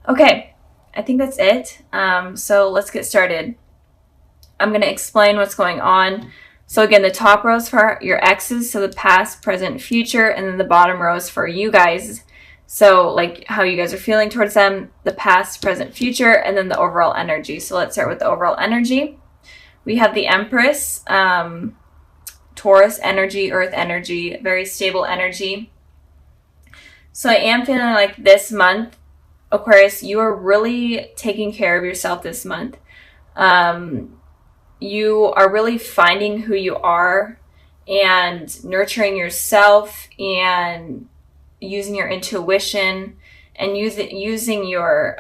Okay, I think that's it. So let's get started. I'm going to explain what's going on. So again, the top row is for your exes, so the past, present, future, and then the bottom row is for you guys. So like how you guys are feeling towards them, the past, present, future, and then the overall energy. So let's start with the overall energy. We have the Empress, Taurus energy, Earth energy, very stable energy. So I am feeling like this month, Aquarius, you are really taking care of yourself this month. You are really finding who you are and nurturing yourself and using your intuition and using your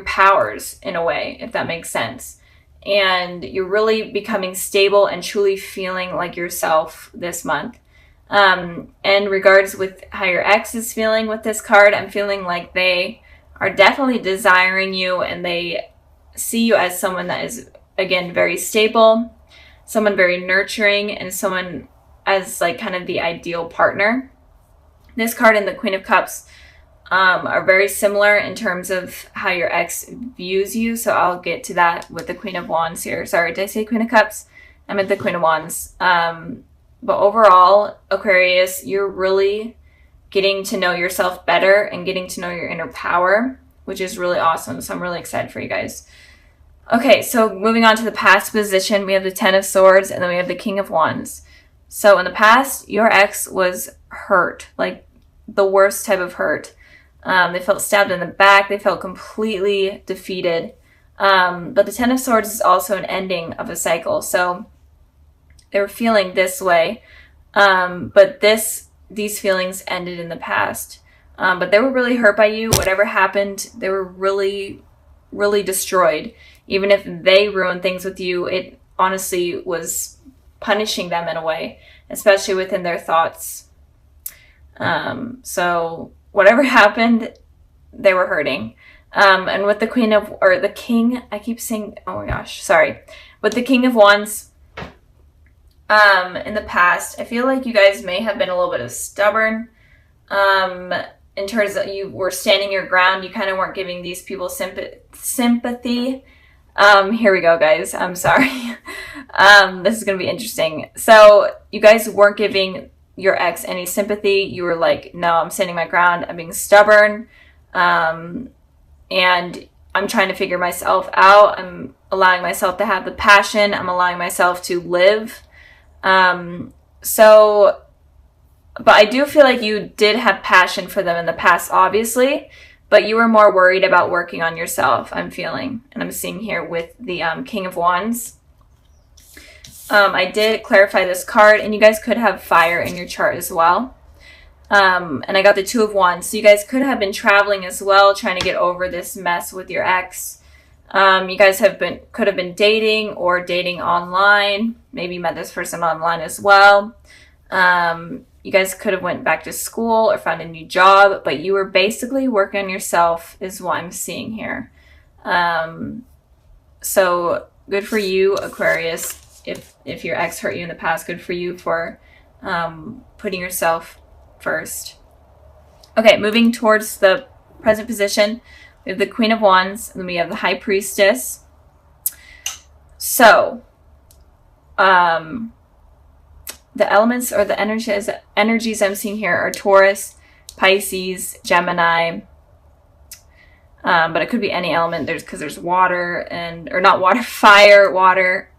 powers in a way, if that makes sense. And you're really becoming stable and truly feeling like yourself this month. In regards with how your ex is feeling with this card, I'm feeling like they are definitely desiring you and they see you as someone that is, again, very stable, someone very nurturing, and someone as like kind of the ideal partner. This card and the Queen of Cups are very similar in terms of how your ex views you. So I'll get to that with the Queen of Wands here. Sorry, did I say Queen of Cups? I meant the Queen of Wands. But overall, Aquarius, you're really getting to know yourself better and getting to know your inner power, which is really awesome. So I'm really excited for you guys. Okay, so moving on to the past position, we have the Ten of Swords and then we have the King of Wands. So in the past, your ex was hurt, like the worst type of hurt. They felt stabbed in the back. They felt completely defeated. But the Ten of Swords is also an ending of a cycle. So they were feeling this way. But these feelings ended in the past. But they were really hurt by you. Whatever happened, they were really, really destroyed. Even if they ruined things with you, it honestly was punishing them in a way, especially within their thoughts. So whatever happened, they were hurting. And with the the King, I keep saying, oh my gosh, sorry. With the King of Wands, in the past, I feel like you guys may have been a little bit of stubborn. In terms of you were standing your ground, you kind of weren't giving these people sympathy. Here we go, guys. I'm sorry. This is going to be interesting. So you guys weren't giving your ex any sympathy. You were like, no, I'm standing my ground. I'm being stubborn. And I'm trying to figure myself out. I'm allowing myself to have the passion. I'm allowing myself to live. But I do feel like you did have passion for them in the past, obviously, but you were more worried about working on yourself, I'm feeling. And I'm seeing here with the King of Wands. I did clarify this card, and you guys could have fire in your chart as well. And I got the Two of Wands. So you guys could have been traveling as well, trying to get over this mess with your ex. You guys could have been dating or dating online. Maybe you met this person online as well. You guys could have went back to school or found a new job, but you were basically working on yourself is what I'm seeing here. So good for you, Aquarius. If your ex hurt you in the past, good for you for putting yourself first. Okay, moving towards the present position, we have the Queen of Wands, and then we have the High Priestess. So, the elements or the energies I'm seeing here are Taurus, Pisces, Gemini. But it could be any element. Because there's water or not water, fire, water,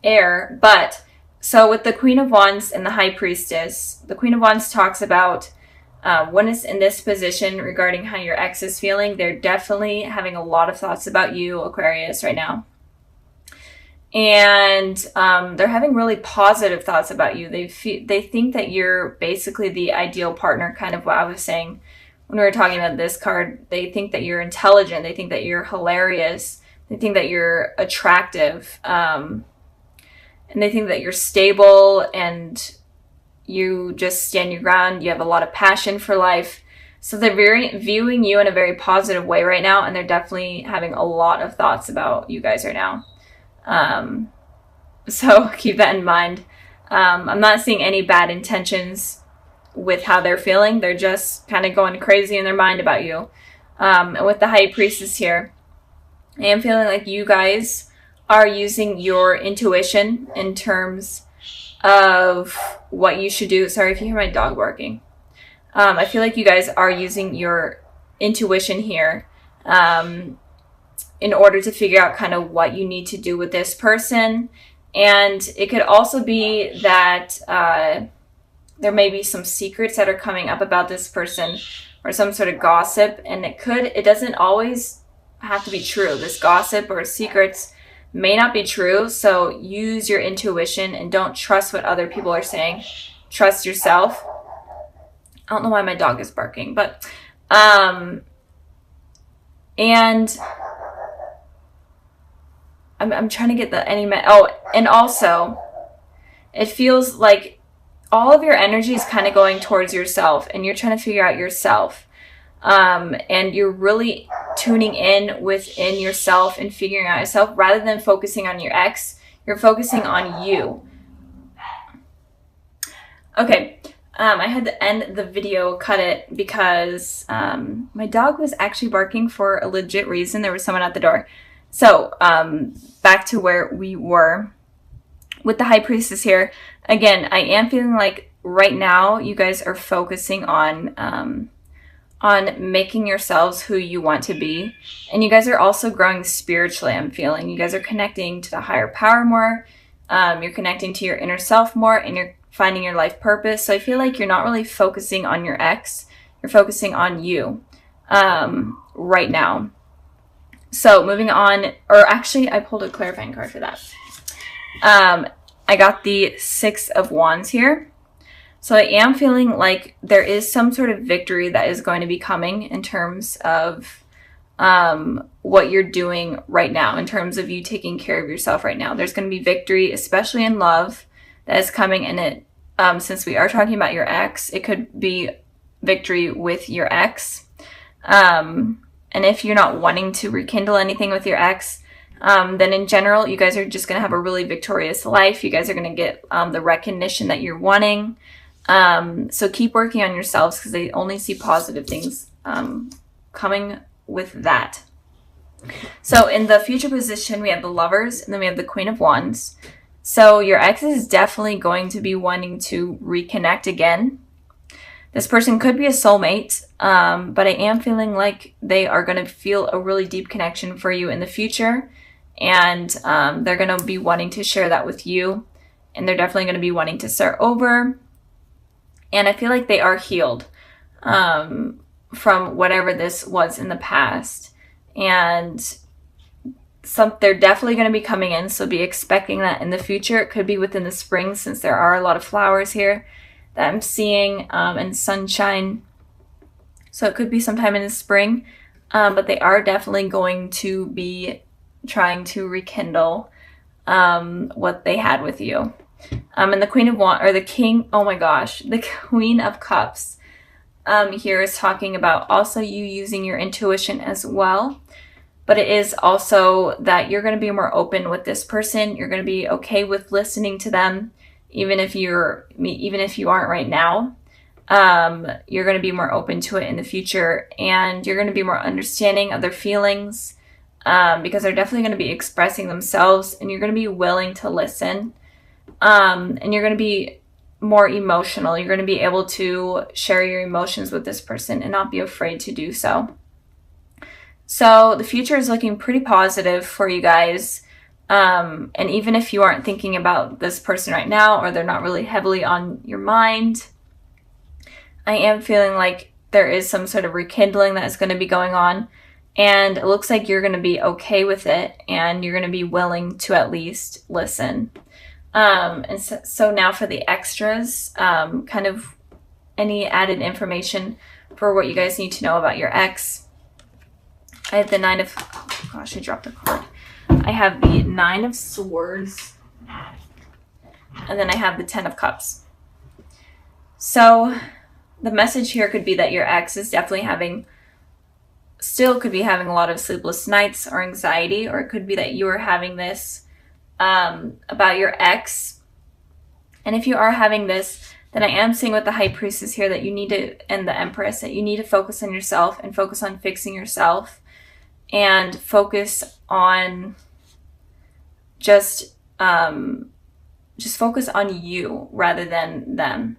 air. But so with the Queen of Wands and the High Priestess, the Queen of Wands talks about when it's in this position regarding how your ex is feeling, they're definitely having a lot of thoughts about you, Aquarius, right now. And they're having really positive thoughts about you. They think that you're basically the ideal partner, kind of what I was saying when we were talking about this card. They think that you're intelligent. They think that you're hilarious. They think that you're attractive. And they think that you're stable and you just stand your ground. You have a lot of passion for life. So they're viewing you in a very positive way right now. And they're definitely having a lot of thoughts about you guys right now. So keep that in mind. I'm not seeing any bad intentions with how they're feeling. They're just kind of going crazy in their mind about you. And with the High Priestess here, I am feeling like you guys are using your intuition in terms of what you should do. Sorry if you hear my dog barking. I feel like you guys are using your intuition here in order to figure out kind of what you need to do with this person. And it could also be that there may be some secrets that are coming up about this person, or some sort of gossip, and it doesn't always have to be true. This gossip or secrets may not be true, so use your intuition and don't trust what other people are saying. Trust yourself. I don't know why my dog is barking, but and I'm trying to get the and also it feels like all of your energy is kind of going towards yourself, and you're trying to figure out yourself. And you're really tuning in within yourself and figuring out yourself rather than focusing on your ex. You're focusing on you. Okay. I had to end the video, cut it, because my dog was actually barking for a legit reason. There was someone at the door. So back to where we were with the High Priestess here. Again, I am feeling like right now you guys are focusing on making yourselves who you want to be. And you guys are also growing spiritually, I'm feeling. You guys are connecting to the higher power more. You're connecting to your inner self more, and you're finding your life purpose. So I feel like you're not really focusing on your ex. You're focusing on you right now. So moving on, or actually I pulled a clarifying card for that. I got the Six of Wands here. So I am feeling like there is some sort of victory that is going to be coming in terms of what you're doing right now, in terms of you taking care of yourself right now. There's going to be victory, especially in love, that is coming. And it, since we are talking about your ex, it could be victory with your ex. And if you're not wanting to rekindle anything with your ex, then in general, you guys are just going to have a really victorious life. You guys are going to get the recognition that you're wanting. So keep working on yourselves, because they only see positive things coming with that. So in the future position, we have the Lovers, and then we have the Queen of Wands. So your ex is definitely going to be wanting to reconnect again. This person could be a soulmate, but I am feeling like they are going to feel a really deep connection for you in the future. And they're going to be wanting to share that with you. And they're definitely going to be wanting to start over. And I feel like they are healed from whatever this was in the past. And they're definitely going to be coming in, so be expecting that in the future. It could be within the spring, since there are a lot of flowers here that I'm seeing, and sunshine. So it could be sometime in the spring, but they are definitely going to be trying to rekindle what they had with you. And the Queen of Wands, or the King, oh my gosh, the Queen of Cups here is talking about also you using your intuition as well. But it is also that you're going to be more open with this person. You're going to be okay with listening to them, even if you aren't right now. You're going to be more open to it in the future, and you're going to be more understanding of their feelings, because they're definitely going to be expressing themselves, and you're going to be willing to listen. And you're going to be more emotional. You're going to be able to share your emotions with this person and not be afraid to do so. So the future is looking pretty positive for you guys. And even if you aren't thinking about this person right now, or they're not really heavily on your mind, I am feeling like there is some sort of rekindling that is going to be going on. And it looks like you're going to be okay with it, and you're going to be willing to at least listen. And so now for the extras, kind of any added information for what you guys need to know about your ex. I have the Nine of, oh gosh, I dropped a card. I have the Nine of Swords, and then I have the Ten of Cups. So the message here could be that your ex is definitely still could be having a lot of sleepless nights or anxiety, or it could be that you are having this about your ex. And if you are having this, then I am seeing with the High Priestess here that you need to, and the Empress, that you need to focus on yourself and focus on fixing yourself and focus on just focus on you rather than them.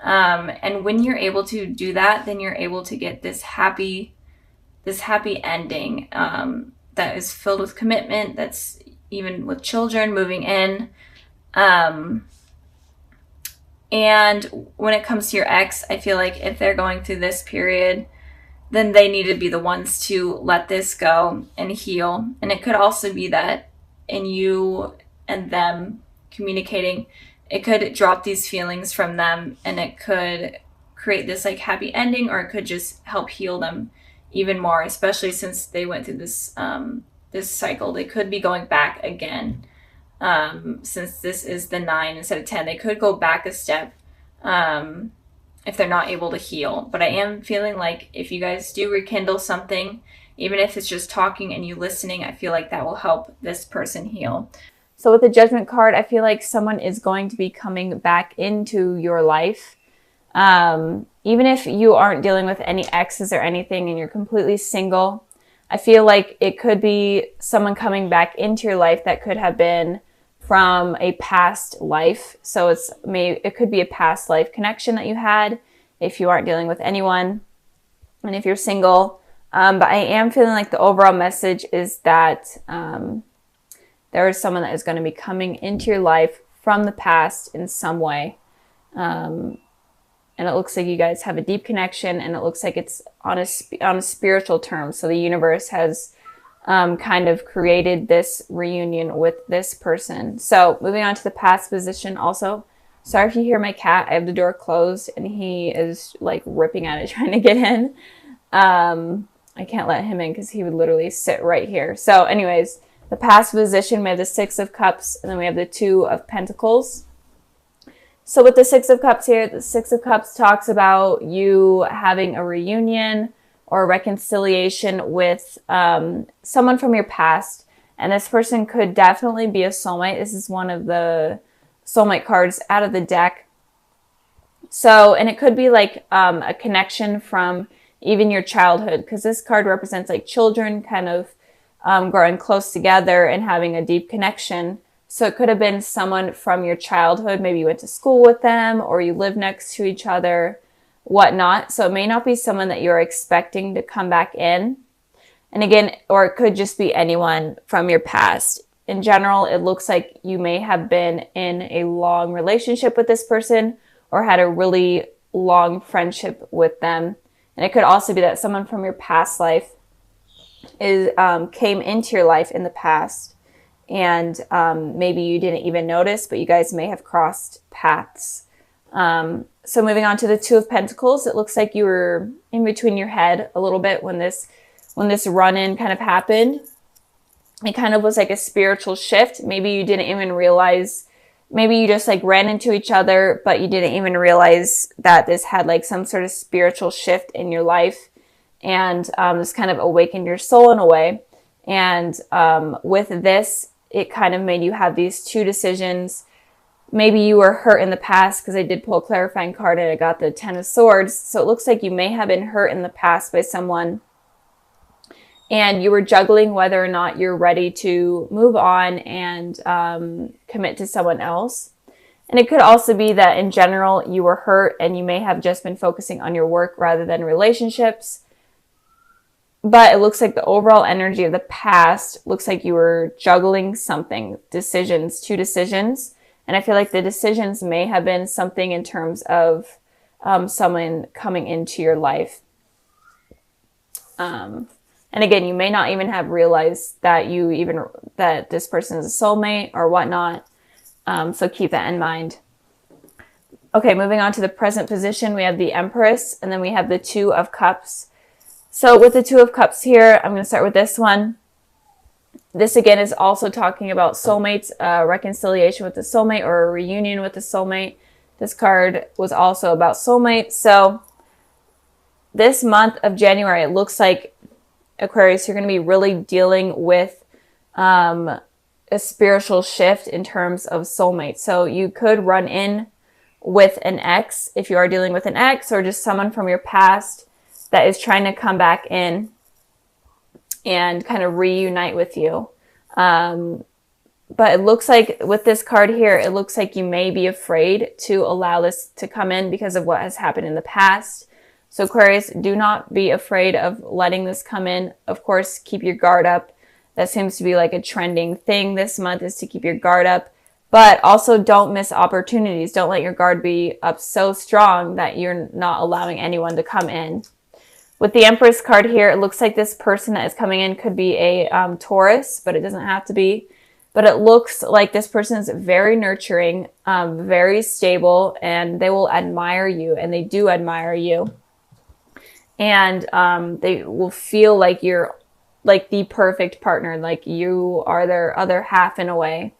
And when you're able to do that, then you're able to get this happy ending that is filled with commitment, that's even with children moving in. And when it comes to your ex, I feel like if they're going through this period, then they need to be the ones to let this go and heal. And it could also be that in you and them communicating, it could drop these feelings from them, and it could create this like happy ending, or it could just help heal them even more, especially since they went through this this cycle. They could be going back again. Since this is the 9 instead of 10, they could go back a step if they're not able to heal. But I am feeling like if you guys do rekindle something, even if it's just talking and you listening, I feel like that will help this person heal. So with the Judgment card, I feel like someone is going to be coming back into your life. Even if you aren't dealing with any exes or anything and you're completely single, I feel like it could be someone coming back into your life that could have been from a past life. So it could be a past life connection that you had if you aren't dealing with anyone and if you're single. But I am feeling like the overall message is that there is someone that is going to be coming into your life from the past in some way. And it looks like you guys have a deep connection, and it looks like it's on a spiritual term. So the universe has kind of created this reunion with this person. So moving on to the past position also. Sorry if you hear my cat. I have the door closed and he is like ripping at it trying to get in. I can't let him in because he would literally sit right here. So anyways, the past position, we have the 6 of Cups, and then we have the 2 of Pentacles. So with the 6 of Cups here, the 6 of Cups talks about you having a reunion or reconciliation with someone from your past. And this person could definitely be a soulmate. This is one of the soulmate cards out of the deck. So, and it could be like a connection from even your childhood, because this card represents like children kind of growing close together and having a deep connection. So it could have been someone from your childhood. Maybe you went to school with them or you live next to each other, whatnot. So it may not be someone that you're expecting to come back in. And again, or it could just be anyone from your past. In general, it looks like you may have been in a long relationship with this person or had a really long friendship with them. And it could also be that someone from your past life came into your life in the past. And maybe you didn't even notice, but you guys may have crossed paths. So moving on to the 2 of Pentacles, it looks like you were in between your head a little bit when this run-in kind of happened. It kind of was like a spiritual shift. Maybe you didn't even realize, maybe you just like ran into each other, but you didn't even realize that this had like some sort of spiritual shift in your life. And this kind of awakened your soul in a way. And with this, it kind of made you have these 2 decisions. Maybe you were hurt in the past, because I did pull a clarifying card and I got the 10 of Swords. So it looks like you may have been hurt in the past by someone. And you were juggling whether or not you're ready to move on and commit to someone else. And it could also be that in general, you were hurt and you may have just been focusing on your work rather than relationships. But it looks like the overall energy of the past looks like you were juggling something, 2 decisions. And I feel like the decisions may have been something in terms of someone coming into your life. And again, you may not even have realized that that this person is a soulmate or whatnot. So keep that in mind. Okay, moving on to the present position, we have the Empress, and then we have the 2 of Cups. So with the 2 of Cups here, I'm going to start with this one. This again is also talking about soulmates, reconciliation with the soulmate or a reunion with the soulmate. This card was also about soulmates. So this month of January, it looks like, Aquarius, you're going to be really dealing with a spiritual shift in terms of soulmates. So you could run in with an ex, if you are dealing with an ex, or just someone from your past that is trying to come back in and kind of reunite with you. But it looks like with this card here, it looks like you may be afraid to allow this to come in because of what has happened in the past. So Aquarius, do not be afraid of letting this come in. Of course, keep your guard up. That seems to be like a trending thing this month, is to keep your guard up. But also don't miss opportunities. Don't let your guard be up so strong that you're not allowing anyone to come in. With the Empress card here, it looks like this person that is coming in could be a Taurus, but it doesn't have to be. But it looks like this person is very nurturing, very stable, and they will admire you, and they do admire you. And they will feel like you're like the perfect partner, like you are their other half in a way.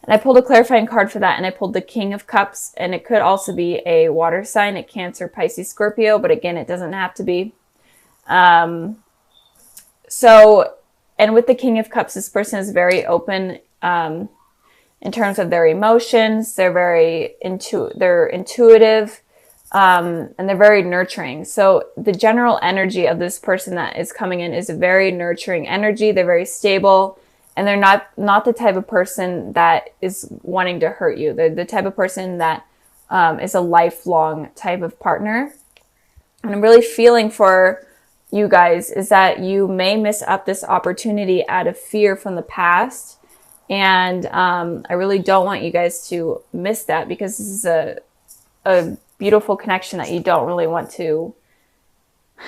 And I pulled a clarifying card for that, and I pulled the King of Cups, and it could also be a water sign, a Cancer, Pisces, Scorpio, but again, it doesn't have to be. And with the King of Cups, this person is very open in terms of their emotions. They're very they're intuitive, and they're very nurturing. So the general energy of this person that is coming in is a very nurturing energy. They're very stable, and they're not the type of person that is wanting to hurt you. They're the type of person that is a lifelong type of partner. And I'm really feeling for you guys is that you may miss up this opportunity out of fear from the past. And I really don't want you guys to miss that, because this is a beautiful connection that you don't really want to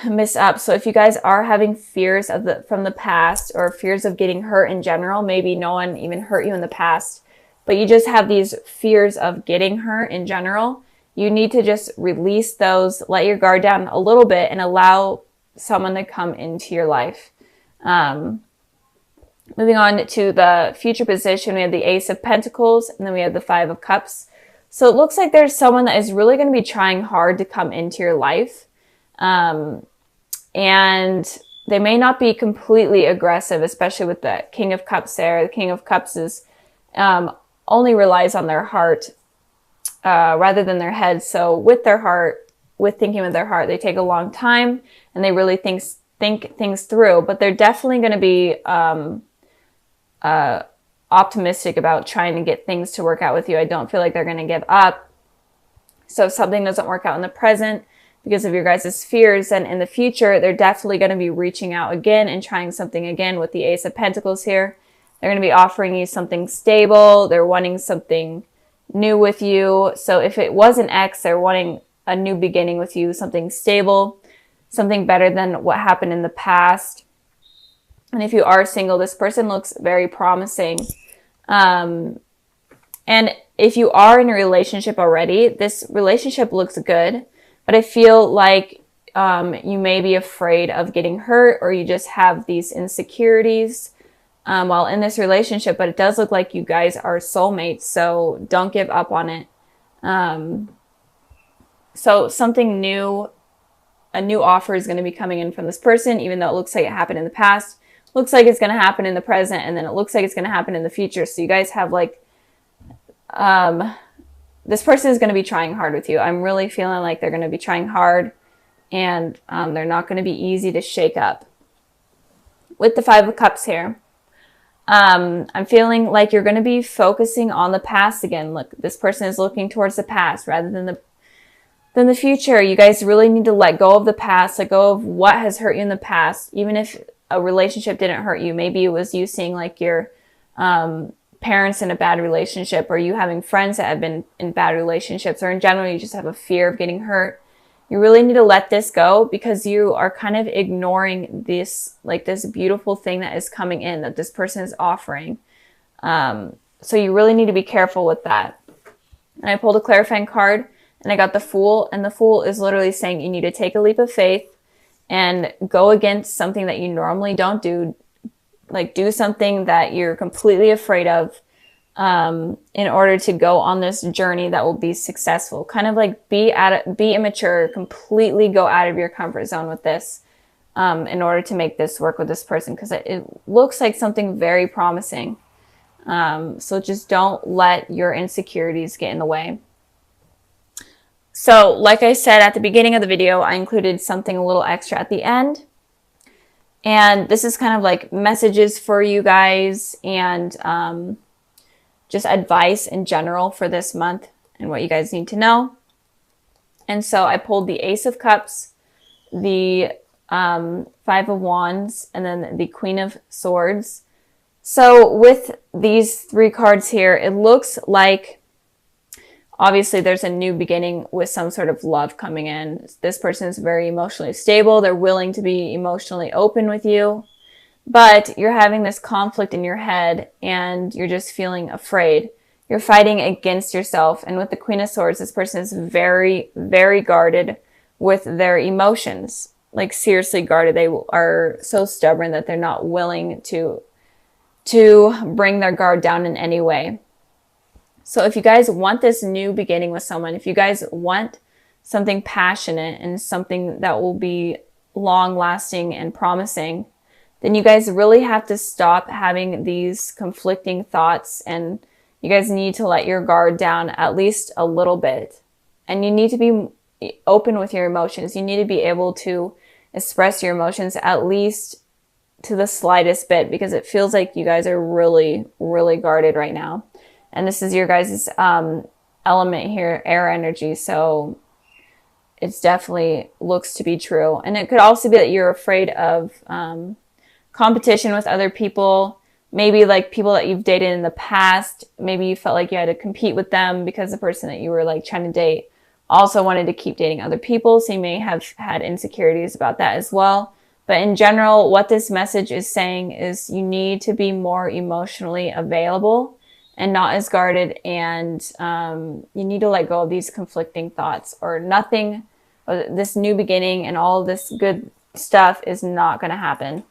miss up. So if you guys are having fears from the past, or fears of getting hurt in general, maybe no one even hurt you in the past, but you just have these fears of getting hurt in general, you need to just release those, let your guard down a little bit, and allow someone to come into your life. Moving on to the future position, we have the Ace of Pentacles, and then we have the Five of Cups. So it looks like there's someone that is really going to be trying hard to come into your life. And they may not be completely aggressive, especially with the King of Cups there. The King of Cups is only relies on their heart rather than their head. So with their heart, with thinking with their heart, they take a long time, and they really think things through. But they're definitely going to be optimistic about trying to get things to work out with you. I don't feel like they're going to give up. So if something doesn't work out in the present because of your guys' fears, then in the future, they're definitely going to be reaching out again and trying something again with the Ace of Pentacles here. They're going to be offering you something stable. They're wanting something new with you. So if it was an ex, they're wanting a new beginning with you, something stable, something better than what happened in the past. And if you are single, this person looks very promising. And if you are in a relationship already, this relationship looks good. But I feel like you may be afraid of getting hurt, or you just have these insecurities while in this relationship. But it does look like you guys are soulmates, so don't give up on it. So something new, a new offer is going to be coming in from this person, even though it looks like it happened in the past. Looks like it's going to happen in the present, and then it looks like it's going to happen in the future. So you guys have like, this person is going to be trying hard with you. I'm really feeling like they're going to be trying hard, and they're not going to be easy to shake up. With the Five of Cups here, I'm feeling like you're going to be focusing on the past again. Look, this person is looking towards the past rather than the future. You guys really need to let go of the past, let go of what has hurt you in the past. Even if a relationship didn't hurt you, maybe it was you seeing like your parents in a bad relationship, or you having friends that have been in bad relationships, or in general you just have a fear of getting hurt. You really need to let this go, because you are kind of ignoring this, like this beautiful thing that is coming in, that this person is offering. So you really need to be careful with that. And I pulled a clarifying card, and I got the Fool, and the Fool is literally saying you need to take a leap of faith and go against something that you normally don't do. Like do something that you're completely afraid of in order to go on this journey that will be successful. Kind of like be immature, completely go out of your comfort zone with this in order to make this work with this person, because it looks like something very promising. So just don't let your insecurities get in the way. So like I said at the beginning of the video, I included something a little extra at the end. And this is kind of like messages for you guys and just advice in general for this month and what you guys need to know. And so I pulled the Ace of Cups, the Five of Wands, and then the Queen of Swords. So with these three cards here, it looks like obviously there's a new beginning with some sort of love coming in. This person is very emotionally stable. They're willing to be emotionally open with you, but you're having this conflict in your head and you're just feeling afraid. You're fighting against yourself. And with the Queen of Swords, this person is very, very guarded with their emotions. Like seriously guarded. They are so stubborn that they're not willing to bring their guard down in any way. So if you guys want this new beginning with someone, if you guys want something passionate and something that will be long lasting and promising, then you guys really have to stop having these conflicting thoughts, and you guys need to let your guard down at least a little bit. And you need to be open with your emotions. You need to be able to express your emotions at least to the slightest bit, because it feels like you guys are really, really guarded right now. And this is your guys' element here, air energy. So it's definitely looks to be true. And it could also be that you're afraid of competition with other people. Maybe like people that you've dated in the past. Maybe you felt like you had to compete with them because the person that you were like trying to date also wanted to keep dating other people. So you may have had insecurities about that as well. But in general, what this message is saying is you need to be more emotionally available and not as guarded. And you need to let go of these conflicting thoughts, or nothing, or this new beginning and all this good stuff is not going to happen.